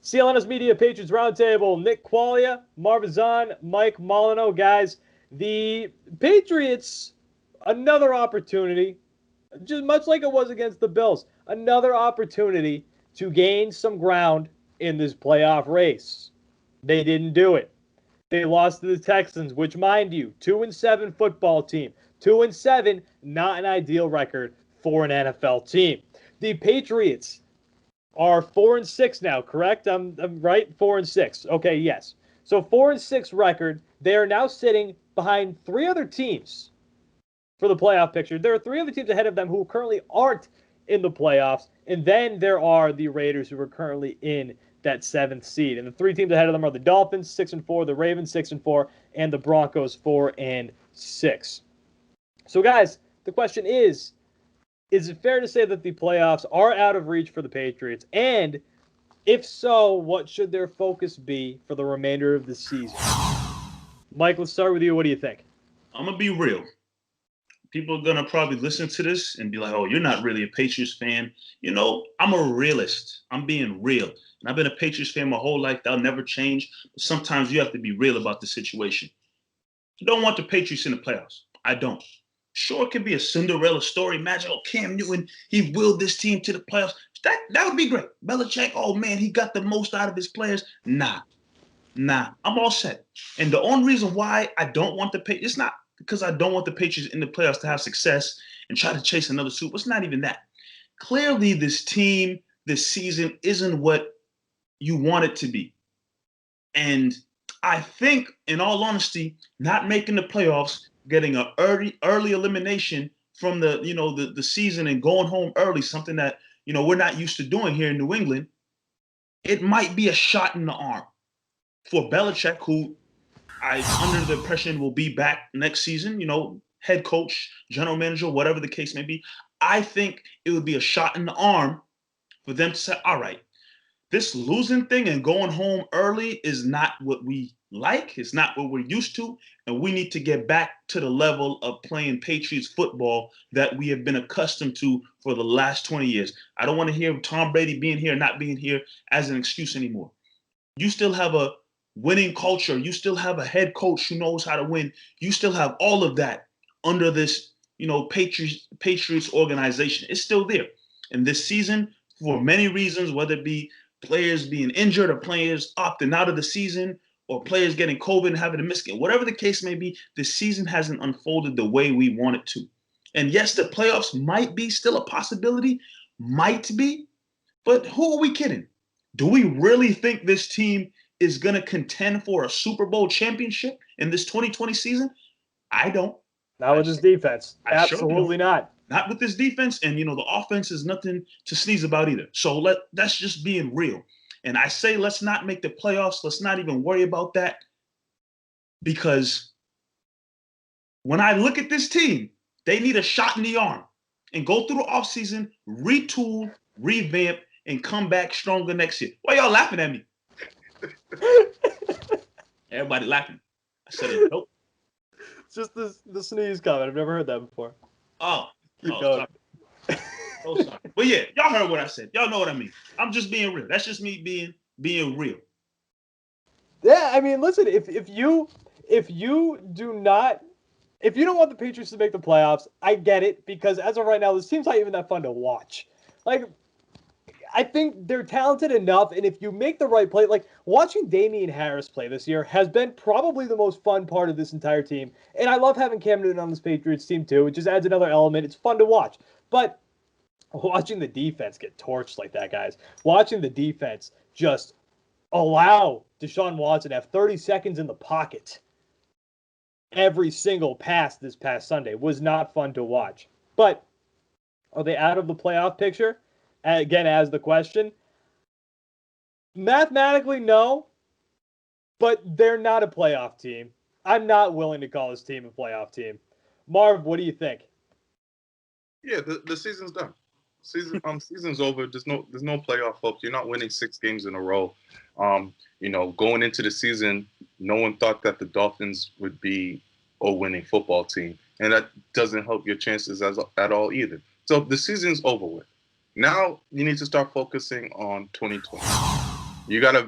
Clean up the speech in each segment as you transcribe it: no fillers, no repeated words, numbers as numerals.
CLNS Media, Patriots Roundtable, Nick Qualia, Marv, Mike Molyneux. Guys, the Patriots, another opportunity, just much like it was against the Bills, another opportunity to gain some ground in this playoff race. They didn't do it. They lost to the Texans, which, mind you, 2-7 football team. 2-7, not an ideal record for an NFL team. The Patriots are 4-6 now, correct? I'm right? 4-6. Okay, yes. So 4-6 record. They are now sitting behind three other teams for the playoff picture. There are three other teams ahead of them who currently aren't in the playoffs, and then there are the Raiders who are currently in that 7th seed. And the three teams ahead of them are the Dolphins, 6-4, the Ravens, 6-4, and the Broncos, 4-6. So, guys, the question is it fair to say that the playoffs are out of reach for the Patriots? And if so, what should their focus be for the remainder of the season? Mike, let's start with you. What do you think? I'm going to be real. People are going to probably listen to this and be like, oh, you're not really a Patriots fan. You know, I'm a realist. I'm being real. And I've been a Patriots fan my whole life. That'll never change. But sometimes you have to be real about the situation. I don't want the Patriots in the playoffs. I don't. Sure, it could be a Cinderella story. Imagine, oh, Cam Newton, he willed this team to the playoffs. That would be great. Belichick, oh, man, he got the most out of his players. Nah, I'm all set. And the only reason why I don't want the Patriots, it's not because I don't want the Patriots in the playoffs to have success and try to chase another Super Bowl. It's not even that. Clearly, this team, this season, isn't what you want it to be. And I think, in all honesty, not making the playoffs, getting an early elimination from the season and going home early, something that we're not used to doing here in New England, it might be a shot in the arm for Belichick, who I'm under the impression will be back next season, head coach, general manager, whatever the case may be. I think it would be a shot in the arm for them to say, all right, this losing thing and going home early is not what we like. It's not what we're used to. And we need to get back to the level of playing Patriots football that we have been accustomed to for the last 20 years. I don't want to hear Tom Brady being here, not being here as an excuse anymore. You still have a winning culture. You still have a head coach who knows how to win. You still have all of that under this, Patriots organization. It's still there. And this season, for many reasons, whether it be players being injured or players opting out of the season or players getting COVID and having to miss it, whatever the case may be, the season hasn't unfolded the way we want it to. And yes, the playoffs might be still a possibility, might be, but who are we kidding? Do we really think this team is going to contend for a Super Bowl championship in this 2020 season? I don't. Not with this defense. Absolutely not. Not with this defense. And, the offense is nothing to sneeze about either. So that's just being real. And I say let's not make the playoffs. Let's not even worry about that. Because when I look at this team, they need a shot in the arm and go through the offseason, retool, revamp, and come back stronger next year. Why y'all laughing at me? Everybody laughing. I said it. Nope. It's just the sneeze comment. I've never heard that before. Oh. Keep going. Sorry. Oh, sorry. But yeah, y'all heard what I said. Y'all know what I mean. I'm just being real. That's just me being real. Yeah, I mean, listen, if you don't want the Patriots to make the playoffs, I get it, because as of right now, this team's not even that fun to watch. Like, I think they're talented enough, and if you make the right play, like watching Damian Harris play this year has been probably the most fun part of this entire team. And I love having Cam Newton on this Patriots team too. It just adds another element. It's fun to watch. But watching the defense get torched like that, guys, watching the defense just allow Deshaun Watson to have 30 seconds in the pocket every single pass this past Sunday was not fun to watch. But are they out of the playoff picture? Again, as the question, mathematically, no, but they're not a playoff team. I'm not willing to call this team a playoff team. Marv, what do you think? Yeah, the season's done. Season's over. There's no playoff hopes. You're not winning 6 games in a row. Going into the season, no one thought that the Dolphins would be a winning football team, and that doesn't help your chances at all either. So the season's over with. Now you need to start focusing on 2020.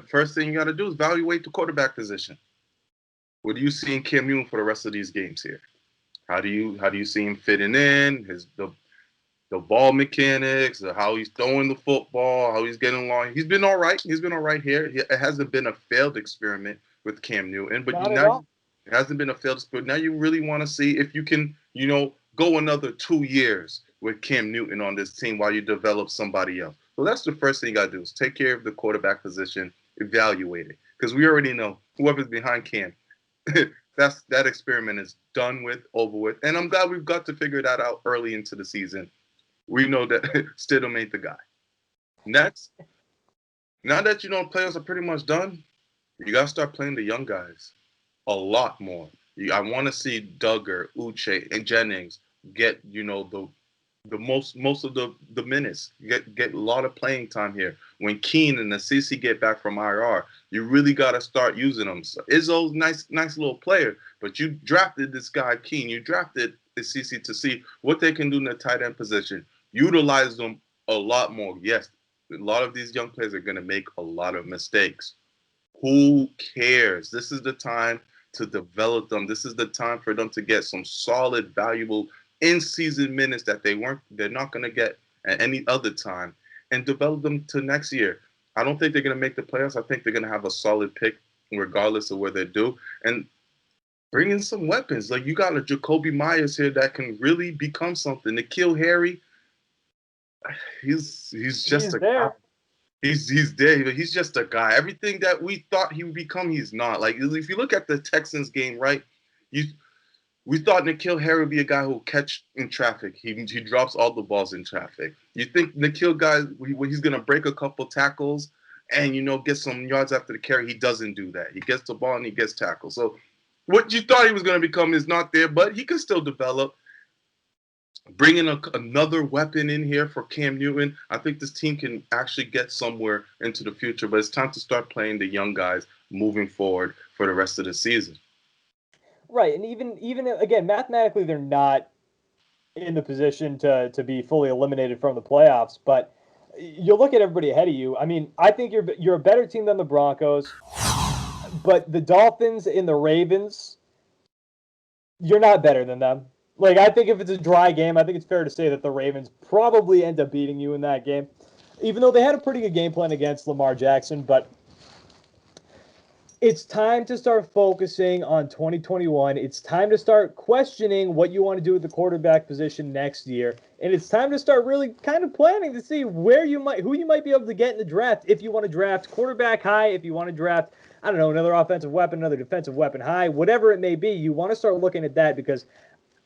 First thing you gotta do is evaluate the quarterback position. What do you see in Cam Newton for the rest of these games here? How do you see him fitting in? The ball mechanics, how he's throwing the football, how he's getting along. He's been all right. He's been all right here. It hasn't been a failed experiment with Cam Newton, but now it hasn't been a failed experiment. Now you really want to see if you can, go another 2 years with Cam Newton on this team while you develop somebody else. So that's the first thing you got to do is take care of the quarterback position, evaluate it. Because we already know whoever's behind Cam, that experiment is done with, over with. And I'm glad we've got to figure that out early into the season. We know that Stidham ain't the guy. Next, now that playoffs are pretty much done, you got to start playing the young guys a lot more. I want to see Duggar, Uche, and Jennings get the most of the minutes. Get a lot of playing time here. When Keene and the CC get back from IR, you really got to start using them. So Izzo's nice little player, but you drafted this guy Keene. You drafted the CC to see what they can do in the tight end position. Utilize them a lot more. Yes, a lot of these young players are going to make a lot of mistakes. Who cares? This is the time to develop them. This is the time for them to get some solid, valuable in-season minutes that they're not going to get at any other time, and develop them to next year. I don't think they're going to make the playoffs. I think they're going to have a solid pick regardless of where they do. And bring in some weapons. Like, you got a Jacoby Myers here that can really become something. N'Keal Harry, he's just a guy. He's there, but he's just a guy. Everything that we thought he would become, he's not. Like, if you look at the Texans game, right, we thought N'Keal Harry would be a guy who will catch in traffic. He drops all the balls in traffic. You think N'Keal guy, he's going to break a couple tackles and, get some yards after the carry. He doesn't do that. He gets the ball and he gets tackled. So what you thought he was going to become is not there, but he can still develop. Bringing another weapon in here for Cam Newton, I think this team can actually get somewhere into the future, but it's time to start playing the young guys moving forward for the rest of the season. Right, and even again, mathematically, they're not in the position to be fully eliminated from the playoffs. But you look at everybody ahead of you. I mean, I think you're a better team than the Broncos, but the Dolphins and the Ravens, you're not better than them. Like, I think if it's a dry game, I think it's fair to say that the Ravens probably end up beating you in that game, even though they had a pretty good game plan against Lamar Jackson. But it's time to start focusing on 2021. It's time to start questioning what you want to do with the quarterback position next year. And it's time to start really kind of planning to see who you might be able to get in the draft. If you want to draft quarterback high, if you want to draft, I don't know, another offensive weapon, another defensive weapon high, whatever it may be, you want to start looking at that, because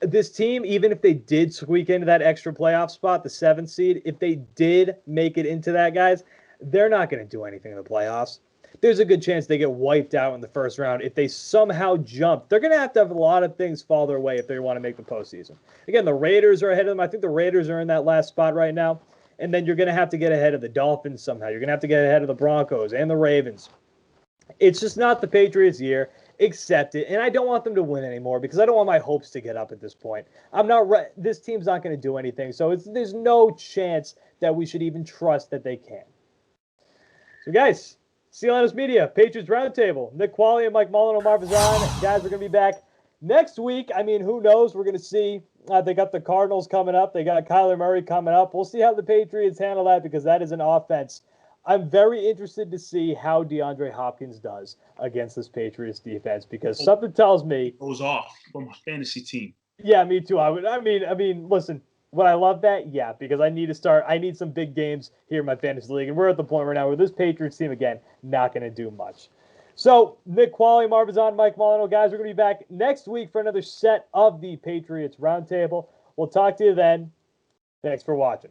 this team, even if they did squeak into that extra playoff spot, the 7th seed, if they did make it into that, guys, they're not going to do anything in the playoffs. There's a good chance they get wiped out in the first round. If they somehow jump, they're going to have a lot of things fall their way if they want to make the postseason. Again, the Raiders are ahead of them. I think the Raiders are in that last spot right now. And then you're going to have to get ahead of the Dolphins somehow. You're going to have to get ahead of the Broncos and the Ravens. It's just not the Patriots' year. Accept it. And I don't want them to win anymore, because I don't want my hopes to get up at this point. This team's not going to do anything. So there's no chance that we should even trust that they can. So, guys, CLNS Media, Patriots Roundtable, Nick Quaglia, Mike Molino, Marv Zahn. Guys, we're going to be back next week. I mean, who knows? We're going to see. They got the Cardinals coming up. They got Kyler Murray coming up. We'll see how the Patriots handle that, because that is an offense. I'm very interested to see how DeAndre Hopkins does against this Patriots defense, because something tells me goes off from my fantasy team. Yeah, me too. I mean, listen, would I love that? Yeah, because I need some big games here in my fantasy league, and we're at the point right now where this Patriots team, again, not going to do much. So, Nick Quaglia, Marv Zahn, Mike Molino, guys, we're going to be back next week for another set of the Patriots Roundtable. We'll talk to you then. Thanks for watching.